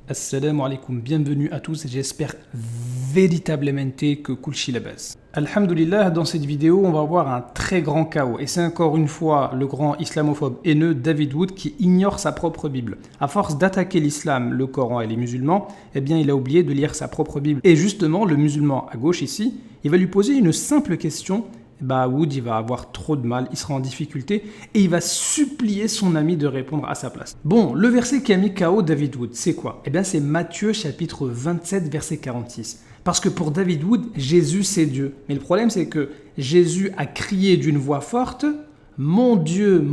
Assalamu alaikum, bienvenue à tous, j'espère véritablement que Kulchi la base. Alhamdulillah, dans cette vidéo, on va voir un très grand chaos. Et c'est encore une fois le grand islamophobe haineux David Wood qui ignore sa propre Bible. À force d'attaquer l'islam, le Coran et les musulmans, eh bien il a oublié de lire sa propre Bible. Et justement, le musulman à gauche ici, il va lui poser une simple question. Wood il va avoir trop de mal, il sera en difficulté et il va supplier son ami de répondre à sa place. Bon, le verset qui a mis KO David Wood, c'est quoi? Eh bien c'est Matthieu chapitre 27 verset 46. Parce que pour David Wood, Jésus c'est Dieu. Mais le problème c'est que Jésus a crié d'une voix forte « Mon Dieu,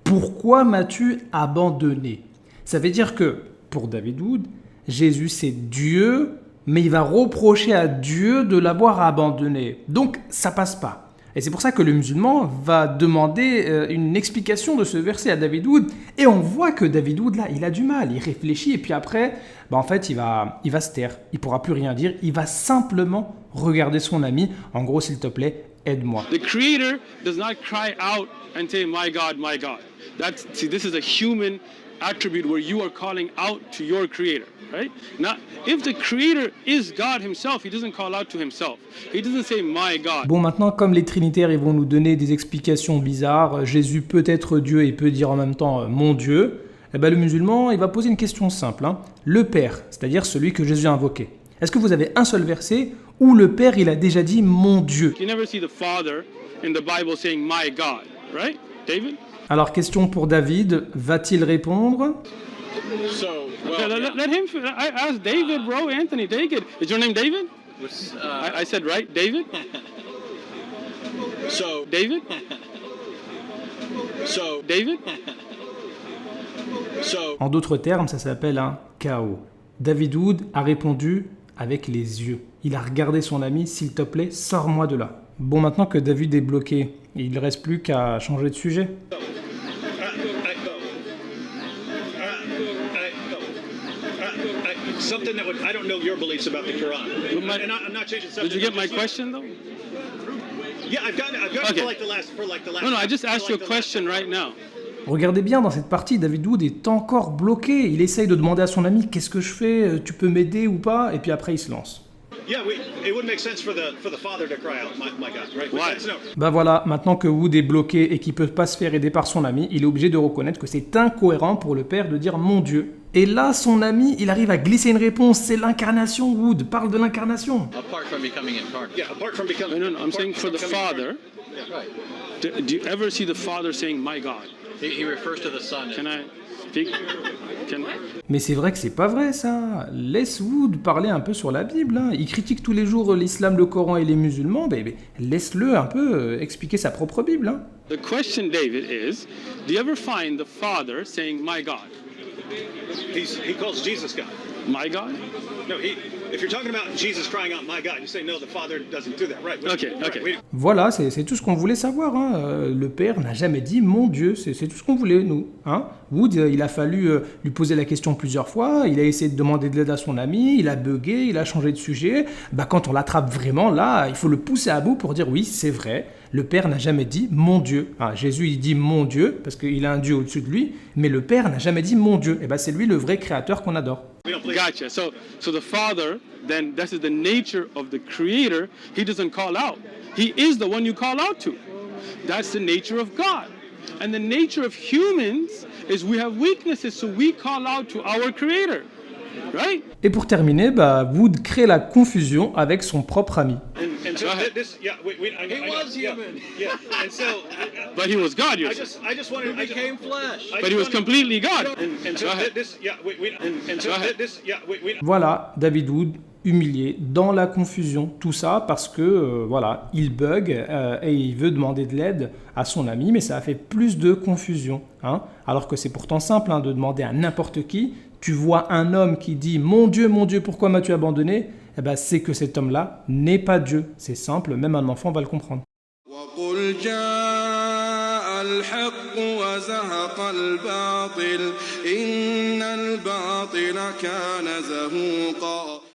pourquoi m'as-tu abandonné ?» Ça veut dire que pour David Wood, Jésus c'est Dieu, mais il va reprocher à Dieu de l'avoir abandonné. Donc, ça passe pas. Et c'est pour ça que le musulman va demander une explication de ce verset à David Wood. Et on voit que David Wood, là, il a du mal. Il réfléchit et puis après, en fait, il va se taire. Il pourra plus rien dire. Il va simplement regarder son ami. En gros, s'il te plaît, aide-moi. The Creator does not cry out and say, my God, my God. This is a human attribute where you are calling out to your Creator. Right? Now, if the Creator is God himself, he doesn't call out to himself. He doesn't say, my God. Bon, maintenant, comme les trinitaires, ils vont nous donner des explications bizarres, Jésus peut être Dieu et peut dire en même temps mon Dieu, eh ben, le musulman, il va poser une question simple. Le Père, c'est-à-dire celui que Jésus a invoqué. Est-ce que vous avez un seul verset où le Père, il a déjà dit mon Dieu? You never see the Father in the Bible saying, my God, right, David? Alors, question pour David, va-t-il répondre? Let him. I asked David, bro. Anthony, David. Is your name David? I said right, David. David. David. En d'autres termes, ça s'appelle un chaos. David Wood a répondu avec les yeux. Il a regardé son ami, s'il te plaît, sors-moi de là. Bon, maintenant que David est bloqué, il ne reste plus qu'à changer de sujet. Something that would, I don't know your beliefs about the Quran. I'm not changing subject. Did you get my question though? Yeah, I've got it for like the last. No, I just asked you a question right now. Regardez bien, dans cette partie, David Wood est encore bloqué. Il essaye de demander à son ami « Qu'est-ce que je fais? Tu peux m'aider ou pas ?» Et puis après, il se lance. Yeah, it wouldn't make sense for the father to cry out, my God, right? Why? Voilà, maintenant que Wood est bloqué et qu'il peut pas se faire aider par son ami, il est obligé de reconnaître que c'est incohérent pour le père de dire « Mon Dieu ». Et là, son ami, il arrive à glisser une réponse. C'est l'incarnation, Wood. Parle de l'incarnation. Apart from becoming incarnate. Yeah, apart from becoming. No, I'm saying for the Father. Do you ever see the Father saying, my God? He refers to the Son. Can I speak? Mais c'est vrai que c'est pas vrai, ça. Laisse Wood parler un peu sur la Bible. Il critique tous les jours l'islam, le Coran et les musulmans. Laisse-le un peu expliquer sa propre Bible. The question, David, is, do you ever find the Father saying, my God? He calls Jesus God. My God? No, if you're talking about Jesus crying out, my God, you say no, the Father doesn't do that, right? Okay. Voilà, c'est tout ce qu'on voulait savoir. Le Père n'a jamais dit « mon Dieu », c'est tout ce qu'on voulait, nous. Wood, il a fallu lui poser la question plusieurs fois, il a essayé de demander de l'aide à son ami, il a bugué, il a changé de sujet. Quand on l'attrape vraiment, là, il faut le pousser à bout pour dire « oui, c'est vrai ». Le Père n'a jamais dit « mon Dieu ». Jésus, il dit « mon Dieu » parce qu'il a un Dieu au-dessus de lui, mais le Père n'a jamais dit « mon Dieu ». C'est lui le vrai créateur qu'on adore. Gotcha. So the Father, then this is the nature of the Creator. He doesn't call out. He is the one you call out to. That's the nature of God. And the nature of humans is we have weaknesses, so we call out to our Creator. Right? Et pour terminer, Wood crée la confusion avec son propre ami. And so he was human. Yeah. And so, but he was God. I just wanted. I became flesh. But he was completely God. Voilà, David Wood humilié dans la confusion, tout ça parce que il bug et il veut demander de l'aide à son ami, mais ça a fait plus de confusion, alors que c'est pourtant simple de demander à n'importe qui. Tu vois un homme qui dit « Mon Dieu, pourquoi m'as-tu abandonné ?» c'est que cet homme-là n'est pas Dieu. C'est simple, même un enfant va le comprendre. وقل جاء الحق وزهق الباطل إن الباطل كان زهوقا